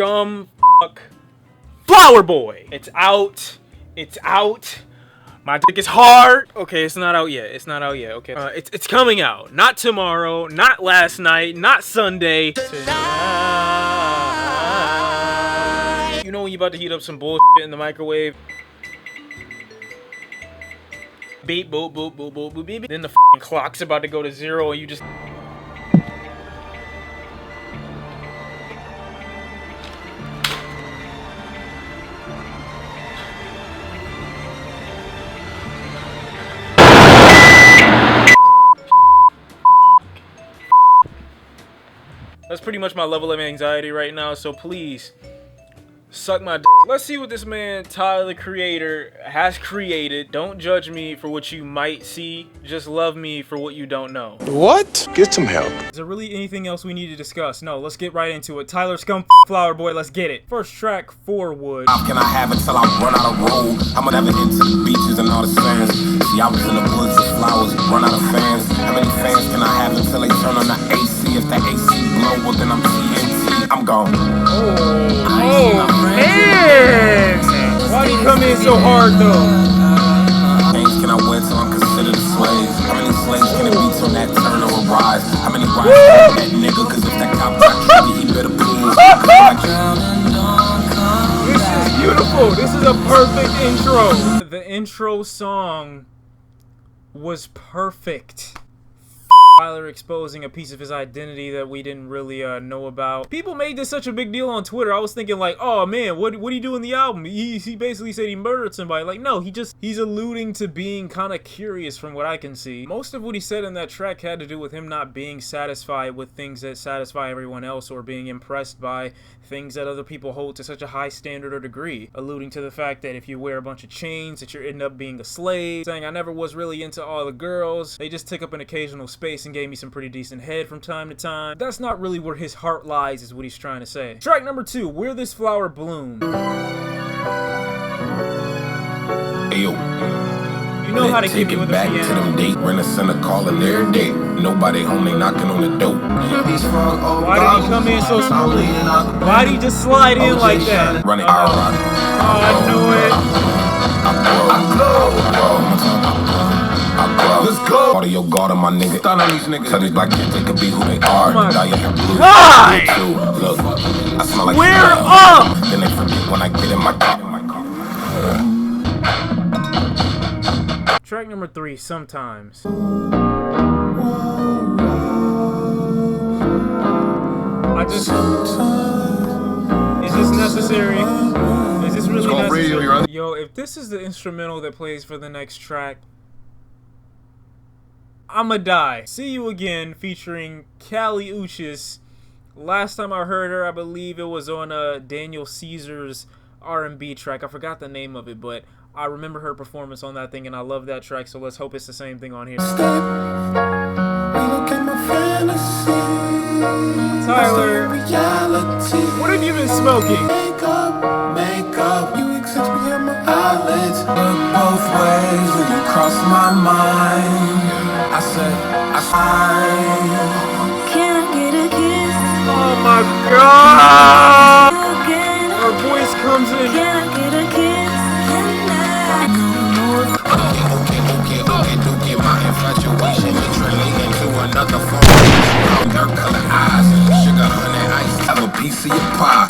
Scum fuck Flower Boy. It's out. It's out. My dick is hard. Okay, it's not out yet. It's not out yet. Okay, it's coming out. Not tomorrow. Not last night. Not Sunday. Tonight. You know when you about to heat up some bullshit in the microwave. Beep boop boop boop boop boop beep. Then the f***ing clock's about to go to 0 and you just. That's pretty much my level of anxiety right now, so please suck my d. Let's see what this man, Tyler the Creator, has created. Don't judge me for what you might see. Just love me for what you don't know. What? Get some help. Is there really anything else we need to discuss? No, let's get right into it. Tyler Scum Flower Boy, let's get it. First track, Foreword. How can I have it till I run out of road? I'ma never get to the beaches and all the sands. See, I was in the woods with flowers, run out of fans. How many fans can I have until they turn on the AC? If that AC blow, well then I'm TNT. I'm gone. Oh man! Why do you come in so hard though? Chains can I wear till I'm considered a slave? How many slaves can it be till that turn or rise? How many rides can that nigga? Cause if that cop got tricky, he better please. This is beautiful. This is a perfect intro. The intro song was perfect. Tyler exposing a piece of his identity that we didn't really know about. People made this such a big deal on Twitter. I was thinking like, oh man, what did he do in the album? He basically said he murdered somebody. Like, no, he's alluding to being kind of curious from what I can see. Most of what he said in that track had to do with him not being satisfied with things that satisfy everyone else, or being impressed by things that other people hold to such a high standard or degree. Alluding to the fact that if you wear a bunch of chains that you're end up being a slave. Saying I never was really into all the girls. They just took up an occasional space and gave me some pretty decent head from time to time. That's not really where his heart lies, is what he's trying to say. Track number 2, Where This Flower Bloom. Ayo. You know how to keep it with back the piano. to them date, rent a center calling every day. Nobody home, they knocking on the door. Why did he come in so smooth? Why did he just slide in like that? Running Oh, I knew it. Let's go. All of your guard on my nigga. Stun on these niggas. Tell these black kids they could be who they are. Oh Now you have blue. God! Look, I smell like We're up! Then they forget when I get in my car. Track number 3, Sometimes. Is this necessary? Is this really necessary? Yo, if this is the instrumental that plays for the next track, I'ma die. See You Again featuring Uchis. Last time I heard her, I believe it was on Daniel Caesar's R&B track. I forgot the name of it, but I remember her performance on that thing, and I love that track, so let's hope it's the same thing on here. Tyler, what have you been smoking? Makeup, you exist behind my eyelids. Both ways when you cross my mind. I said, can I get a kiss? Oh my God! Our voice comes in. Can I get a kiss? okay, don't get my infatuation turning into another form. Dark color eyes, sugar, honey, ice, have a piece of your pie.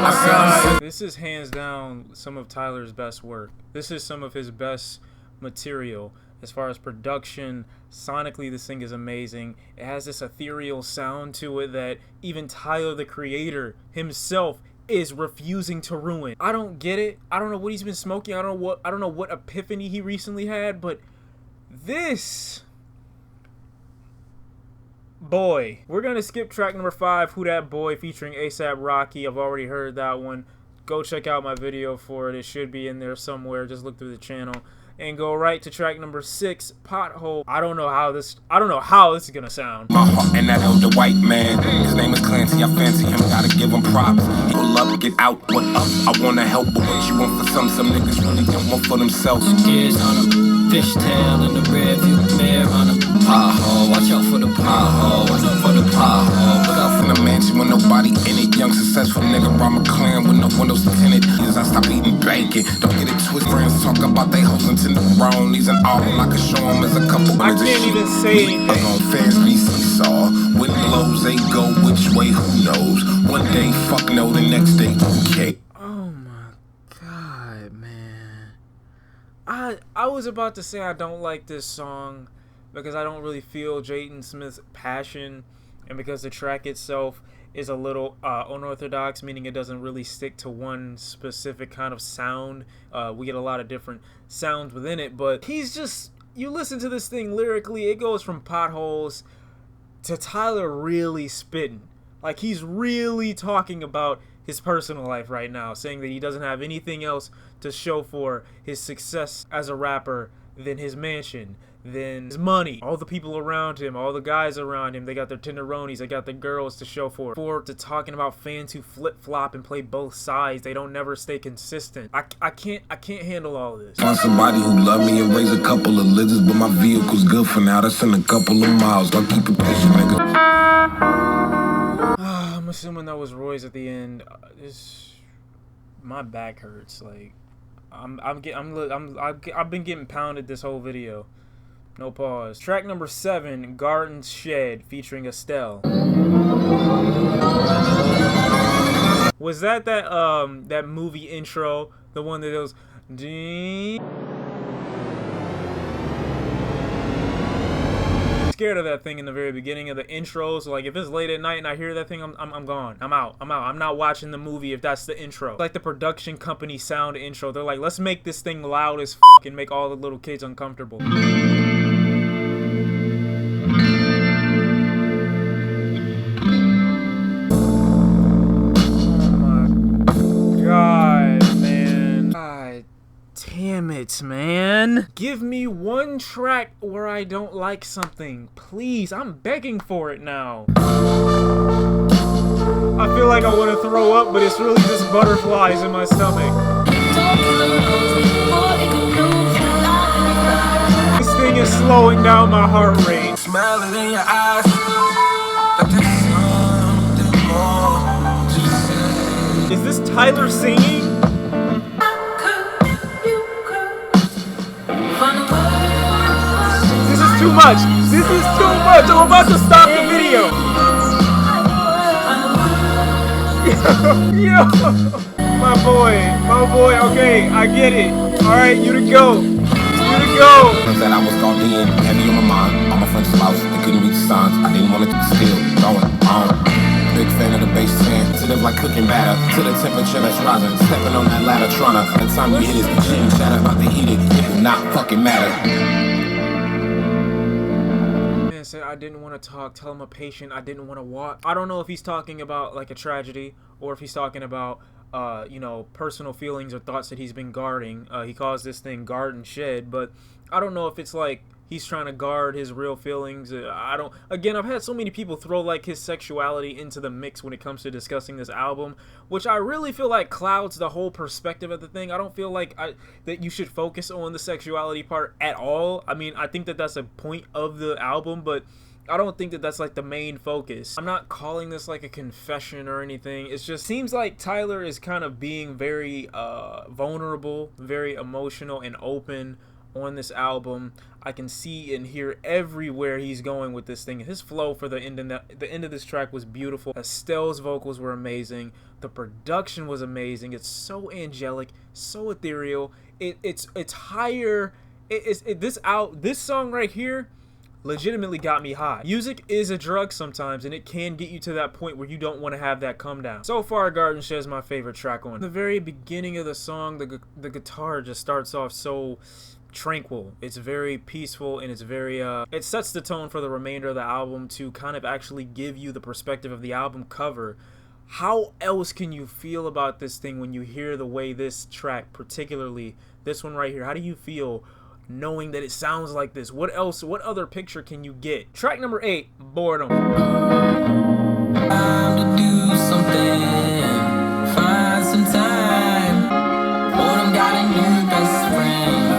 I said. This is hands down some of Tyler's best work. This is some of his best material. As far as production, sonically this thing is amazing. It has this ethereal sound to it that even Tyler the Creator himself is refusing to ruin. I don't get it. I don't know what he's been smoking. I don't know what epiphany he recently had, but this boy. We're gonna skip track number 5, Who Dat Boy featuring A$AP Rocky. I've already heard that one. Go check out my video for it. It should be in there somewhere. Just look through the channel. And go right to track number 6, Pothole. I don't know how this is gonna sound. My heart and that elder white man. His name is Clancy, I fancy him, gotta give him props. He pull up, get out, what up? I wanna help, but what you want for some niggas really don't want for themselves. Kids on a fishtail in the rearview mirror on a pothole. Watch out for the pothole, watch out for the pothole. Look out for the a mansion with nobody in it. Young, successful nigga, I'm a clan with no windows tinted. As I stop eating bacon, don't get it twisted. Friends talk about they hoes and tenderonis and all. I can show them as a couple. I can't even say anything. On fans be seesaw. When blows they go which way, who knows? One day, fuck no, the next day, okay. Oh my god, man. I was about to say I don't like this song because I don't really feel Jaden Smith's passion, and because the track itself is a little unorthodox, meaning it doesn't really stick to one specific kind of sound. We get a lot of different sounds within it, but he's just, you listen to this thing lyrically, it goes from potholes to Tyler really spitting. Like, he's really talking about his personal life right now, saying that he doesn't have anything else to show for his success as a rapper than his mansion, than his money, all the people around him, all the guys around him. They got their tenderonis, they got the girls to show for it. Forward to talking about fans who flip-flop and play both sides. They don't never stay consistent. I can't handle all of this. Find somebody who love me and raise a couple of lizards, but my vehicle's good for now. That's in a couple of miles. I'll keep it patient, nigga. I'm assuming that was Roy's at the end. My back hurts. Like, I've been getting pounded this whole video. No pause. Track number 7, Garden Shed, featuring Estelle. Was that movie intro, the one that goes ding? Scared of that thing in the very beginning of the intro, so like if it's late at night and I hear that thing, I'm gone. I'm out. I'm not watching the movie if that's the intro. Like the production company sound intro. They're like, let's make this thing loud as fuck and make all the little kids uncomfortable. Damn it, man. Give me one track where I don't like something. Please, I'm begging for it now. I feel like I want to throw up, but it's really just butterflies in my stomach. This thing is slowing down my heart rate. Smell it in your eyes. Is this Tyler singing? Too much. This is too much. I'm about to stop the video. Yo, my boy. Okay, I get it. All right, you to go. That I was gone in, heavy on my mind. All my friends lost, they couldn't read the signs. I didn't want it to still going on. Big fan of the bass 10, to live like cooking batter, to the temperature that's rising, stepping on that ladder, trying to. The time we hit is the shit shatter, about to eat it. It will not fucking matter. Said I didn't want to talk, tell him a patient, I didn't want to walk. I don't know if he's talking about like a tragedy or if he's talking about you know, personal feelings or thoughts that he's been guarding. He calls this thing Garden Shed, but I don't know if it's like he's trying to guard his real feelings. Again, I've had so many people throw like his sexuality into the mix when it comes to discussing this album, which I really feel like clouds the whole perspective of the thing. I don't feel like that you should focus on the sexuality part at all. I mean, I think that that's a point of the album, but I don't think that that's like the main focus. I'm not calling this like a confession or anything. It just seems like Tyler is kind of being very vulnerable, very emotional and open on this album. I can see and hear everywhere he's going with this thing. His flow for the end of this track was beautiful. Estelle's vocals were amazing. The production was amazing. It's so angelic, so ethereal. It's higher. This song right here legitimately got me high. Music is a drug sometimes, and it can get you to that point where you don't want to have that come down. So far, Garden Shed is my favorite track on. The very beginning of the song, the guitar just starts off so tranquil. It's very peaceful, and it's very it sets the tone for the remainder of the album to kind of actually give you the perspective of the album cover. How else can you feel about this thing when you hear the way this track, particularly this one right here, how do you feel knowing that it sounds like this? What other picture can you get? Track number 8, Boredom. Time to do something, find some time. Boredom got a new best friend.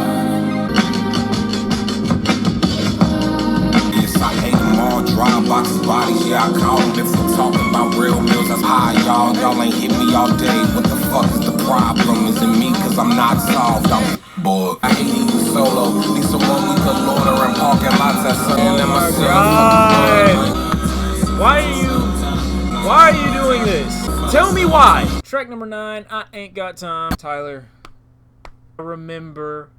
Yes, I hate them all, dry boxes, bodies, yeah, I call them. If we're talking about all day. What the fuck is the problem? Is it me? Cause I'm not solved. I'm bored. I hate eating solo. Need someone we could loiter and parking lots at something that myself. Why are you doing this? Tell me why. Track number 9, I Ain't Got Time. Tyler, I remember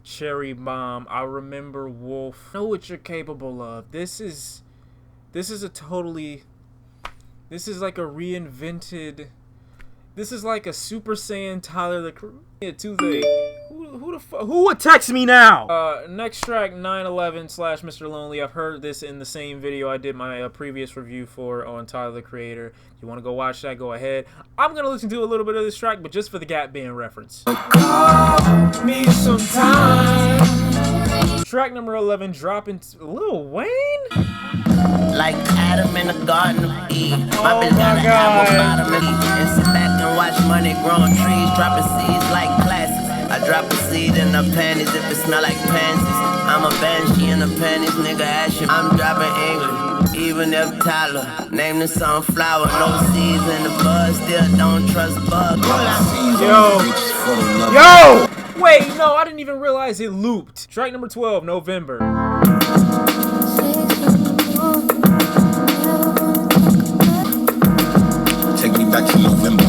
Cherry Bomb. I remember Wolf. I know what you're capable of. This is like a reinvented. This is like a Super Saiyan Tyler the Creator 2 thing. Who would text me now? Next track, 9/11 / Mr. Lonely. I've heard this in the same video I did my previous review for on Tyler the Creator. You want to go watch that? Go ahead. I'm gonna listen to a little bit of this track, but just for the Gap Band reference. Call me sometime. Track number 11, dropping Lil Wayne. Like Adam in the Garden of Eve. My Oh bitch got my an God. apple bottom and sit back and watch money growing trees, dropping seeds like classics. I drop a seed in the panties if it smell like pansies. I'm a banshee in the panties, nigga ashy. I'm dropping English, even if Tyler named the sunflower. No seeds in the bud, still don't trust bugs. Yo! Wait, no, I didn't even realize it looped. Track number 12, November. Take me back to November.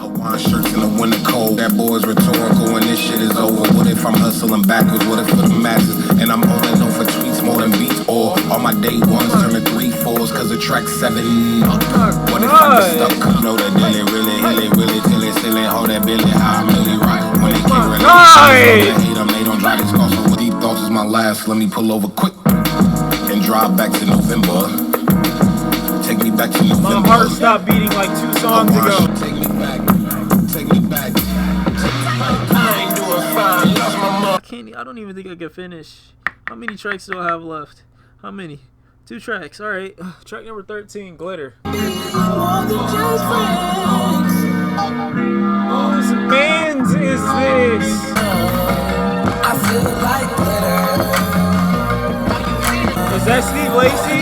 Hawaiian shirts in the winter cold. That boy's rhetorical when this shit is over. What if I'm hustling backwards? What if for the masses? And I'm only known for tweets more than beats. Or all my day ones turn to 3/4s cause of track 7. What if I'm stuck? Know that really till it's still ain't hold that Billy. How I'm really right. When they can't relate, I hate them. They don't drive this car. So with deep thoughts is my last. Let me pull over quick and drive back to November. Take me back to November. My heart stopped beating like 2 songs ago. Take me back. Take me back. I ain't doing fine. Lost my mom. I don't even think I can finish. How many tracks do I have left? How many? 2 tracks. All right. Track number 13, Glitter. Whose band is this? I feel like glitter. Is that Steve Lacy?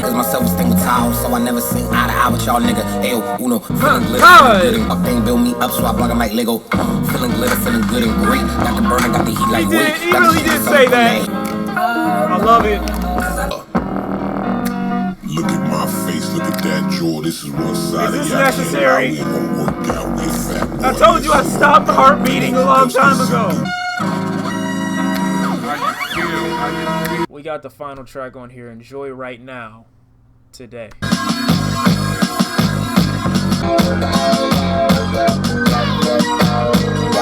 Cause my self-esteem was tall, so I never seen eye to eye with y'all nigga. Ayo, uno, feeling glitter, feeling good. Up thing build me up, so I block 'em like Lego. Feeling glitter, feeling good and great. Got the burner, got the heat like weight. He really did say that. I love it. Look at my face, look at that jaw. This is one side Is of this y'all. necessary? We gonna work out with fat boy. I told you I stopped the heart beating a long time ago. We got the final track on here. Enjoy right now, today.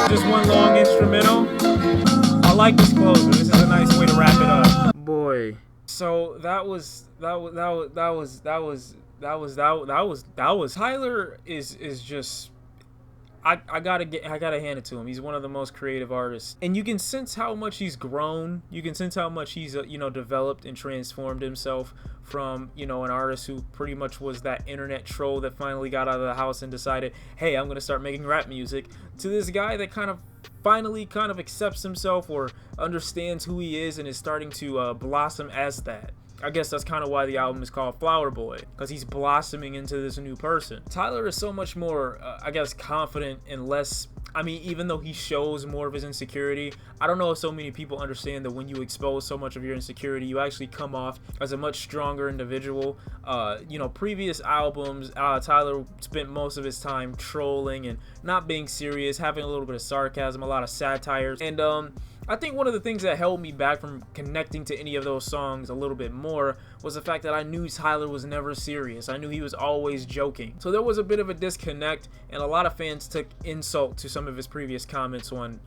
Just one long instrumental. I like this closer. This is a nice way to wrap it up. Boy. So that was Tyler is just I gotta hand it to him. He's one of the most creative artists, and you can sense how much he's grown. You can sense how much he's developed and transformed himself from an artist who pretty much was that internet troll that finally got out of the house and decided, hey, I'm gonna start making rap music, to this guy that finally accepts himself or understands who he is and is starting to blossom as that. I guess that's kind of why the album is called Flower Boy, because he's blossoming into this new person. Tyler is so much more, confident and less. I mean, even though he shows more of his insecurity, I don't know if so many people understand that when you expose so much of your insecurity, you actually come off as a much stronger individual. Previous albums, Tyler spent most of his time trolling and not being serious, having a little bit of sarcasm, a lot of satires, and I think one of the things that held me back from connecting to any of those songs a little bit more was the fact that I knew Tyler was never serious. I knew he was always joking. So there was a bit of a disconnect, and a lot of fans took insult to some of his previous comments on,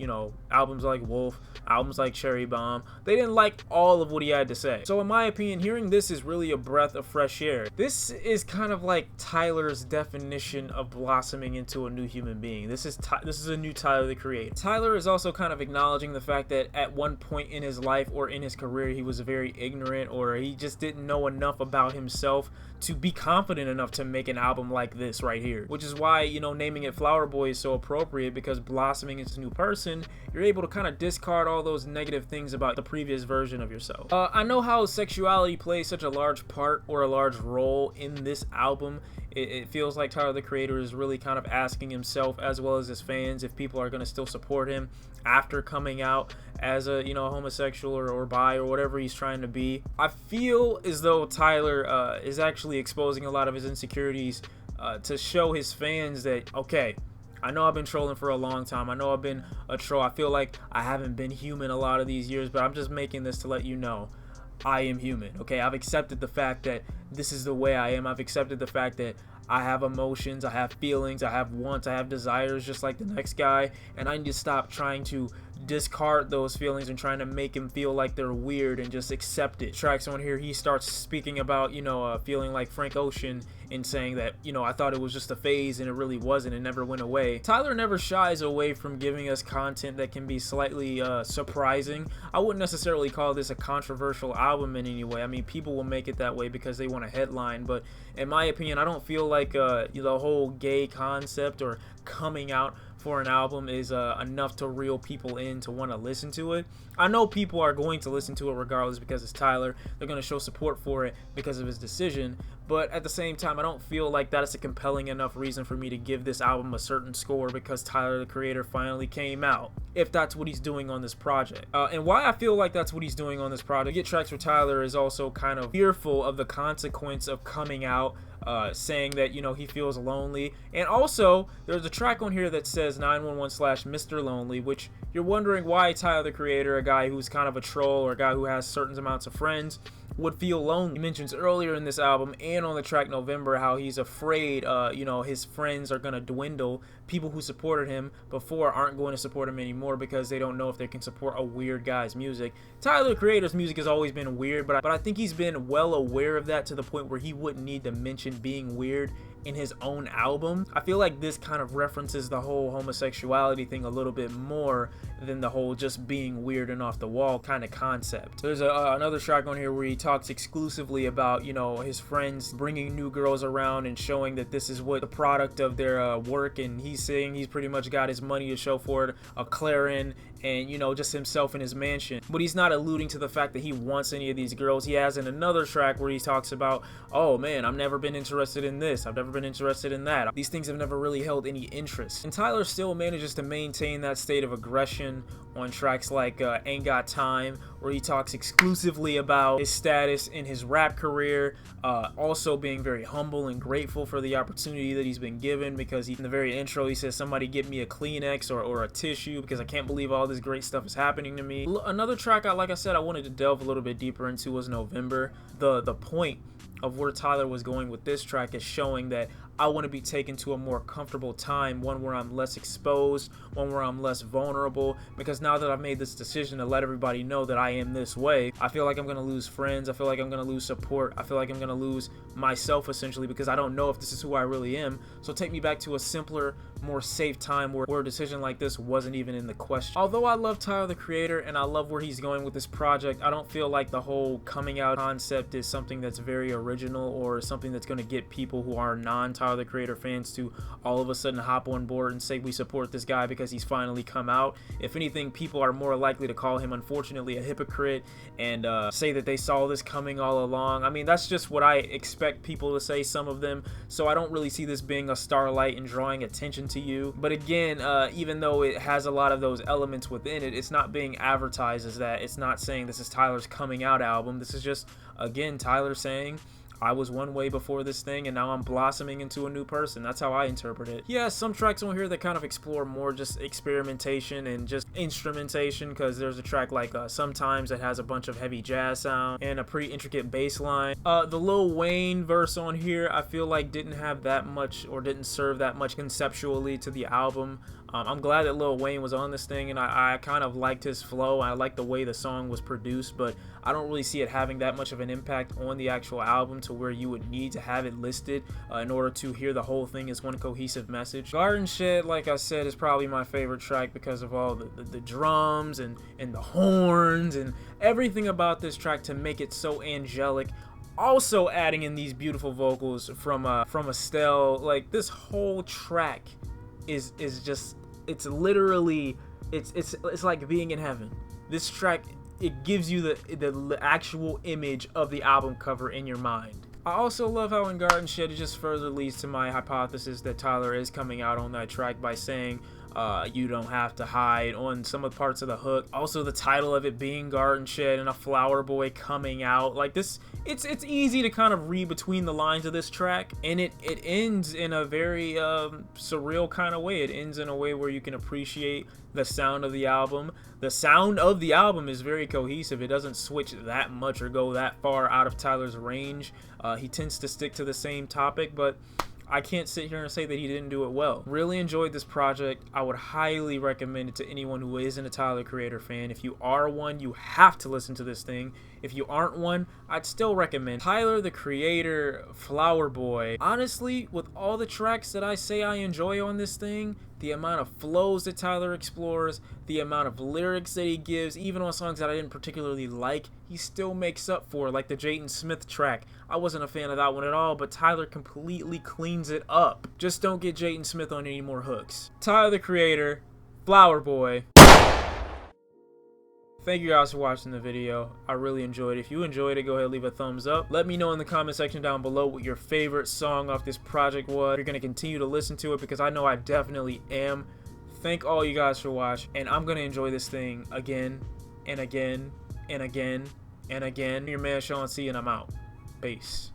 albums like Wolf, albums like Cherry Bomb. They didn't like all of what he had to say. So in my opinion, hearing this is really a breath of fresh air. This is kind of like Tyler's definition of blossoming into a new human being. This is a new Tyler the Creator. Tyler is also kind of acknowledging the fact that at one point in his life or in his career, he was very ignorant, or he just didn't know enough about himself to be confident enough to make an album like this right here, which is why naming it Flower Boy is so appropriate, because blossoming into a new person, you're able to kind of discard all those negative things about the previous version of yourself. I know how sexuality plays such a large part or a large role in this album. It feels like Tyler the Creator is really kind of asking himself as well as his fans if people are going to still support him after coming out as a, you know, homosexual or bi or whatever he's trying to be. I feel as though Tyler is actually exposing a lot of his insecurities to show his fans that, okay, I know I've been trolling for a long time. I know I've been a troll. I feel like I haven't been human a lot of these years, but I'm just making this to let you know I am human. Okay, I've accepted the fact that this is the way I am. I've accepted the fact that I have emotions, I have feelings, I have wants, I have desires just like the next guy, and I need to stop trying to discard those feelings and trying to make him feel like they're weird and just accept it. Tracks on here, he starts speaking about, you know, feeling like Frank Ocean and saying that, you know, I thought it was just a phase and it really wasn't. It never went away. Tyler never shies away from giving us content that can be slightly surprising. I wouldn't necessarily call this a controversial album in any way. I mean, people will make it that way because they want a headline, but in my opinion, I don't feel like the whole gay concept or coming out for an album is enough to reel people in to want to listen to it. I know people are going to listen to it regardless because it's Tyler. They're going to show support for it because of his decision, but at the same time, I don't feel like that is a compelling enough reason for me to give this album a certain score because Tyler the Creator finally came out, if that's what he's doing on this project. And why I feel like that's what he's doing on this project, Get Tracks for Tyler is also kind of fearful of the consequence of coming out, saying that, you know, he feels lonely. And also, there's a track on here that says 911/Mr. Lonely, which you're wondering why Tyler the Creator, a guy who's kind of a troll or a guy who has certain amounts of friends, would feel lonely. He mentions earlier in this album and on the track November how he's afraid, you know, his friends are gonna dwindle. People who supported him before aren't going to support him anymore because they don't know if they can support a weird guy's music. Tyler the Creator's music has always been weird, but I think he's been well aware of that to the point where he wouldn't need to mention being weird in his own album. I feel like this kind of references the whole homosexuality thing a little bit more than the whole just being weird and off the wall kind of concept. There's another track on here where he talks exclusively about, you know, his friends bringing new girls around and showing that this is what the product of their work, and he's saying he's pretty much got his money to show for it, a Clarin, and, you know, just himself in his mansion. But he's not alluding to the fact that he wants any of these girls. He has in another track where he talks about, oh man, I've never been interested in this, I've never been interested in that. These things have never really held any interest. And Tyler still manages to maintain that state of aggression on tracks like Ain't Got Time, where he talks exclusively about his status in his rap career, also being very humble and grateful for the opportunity that he's been given, because in the very intro he says, somebody get me a Kleenex or a tissue because I can't believe all this great stuff is happening to me. Another track, like I said, I wanted to delve a little bit deeper into was November. The point of where Tyler was going with this track is showing that I want to be taken to a more comfortable time, one where I'm less exposed, one where I'm less vulnerable, because now that I've made this decision to let everybody know that I am this way, I feel like I'm going to lose friends, I feel like I'm going to lose support, I feel like I'm going to lose myself essentially, because I don't know if this is who I really am. So take me back to a simpler, more safe time where a decision like this wasn't even in the question. Although I love Tyler the Creator and I love where he's going with this project, I don't feel like the whole coming out concept is something that's very original or something that's going to get people who are non-Tyler the Creator fans to all of a sudden hop on board and say we support this guy because he's finally come out. If anything, people are more likely to call him, unfortunately, a hypocrite and say that they saw this coming all along. I mean, that's just what I expect people to say, some of them, so I don't really see this being a starlight and drawing attention to you. But again, even though it has a lot of those elements within it, it's not being advertised as that. It's not saying this is Tyler's coming out album. This is just, again, Tyler saying, I was one way before this thing and now I'm blossoming into a new person. That's how I interpret it. Yeah, some tracks on here that kind of explore more just experimentation and just instrumentation, because there's a track like Sometimes that has a bunch of heavy jazz sound and a pretty intricate bass line. The Lil Wayne verse on here I feel like didn't have that much or didn't serve that much conceptually to the album. I'm glad that Lil Wayne was on this thing, and I kind of liked his flow. I liked the way the song was produced, but I don't really see it having that much of an impact on the actual album to where you would need to have it listed in order to hear the whole thing as one cohesive message. Garden Shed, like I said, is probably my favorite track because of all the drums and the horns and everything about this track to make it so angelic. Also adding in these beautiful vocals from Estelle. Like, this whole track is just, it's literally, it's like being in heaven. This track, it gives you the actual image of the album cover in your mind. I also love how in Garden Shit it just further leads to my hypothesis that Tyler is coming out on that track by saying you don't have to hide on some of the parts of the hook. Also the title of it being Garden Shit and a flower boy coming out. Like this, it's easy to kind of read between the lines of this track, and it ends in a very surreal kind of way. It ends in a way where you can appreciate the sound of the album. The sound of the album is very cohesive. It doesn't switch that much or go that far out of Tyler's range. He tends to stick to the same topic, but I can't sit here and say that he didn't do it well. Really enjoyed this project. I would highly recommend it to anyone who isn't a Tyler Creator fan. If you are one, you have to listen to this thing. If you aren't one, I'd still recommend Tyler the Creator, Flower Boy. Honestly, with all the tracks that I say I enjoy on this thing, the amount of flows that Tyler explores, the amount of lyrics that he gives, even on songs that I didn't particularly like, he still makes up for, like the Jaden Smith track. I wasn't a fan of that one at all, but Tyler completely cleans it up. Just don't get Jaden Smith on any more hooks. Tyler the Creator, Flower Boy. Thank you guys for watching the video. I really enjoyed it. If you enjoyed it, go ahead and leave a thumbs up. Let me know in the comment section down below what your favorite song off this project was. You're going to continue to listen to it because I know I definitely am. Thank all you guys for watching, and I'm going to enjoy this thing again and again and again and again. Your man Shawn C, and I'm out. Peace.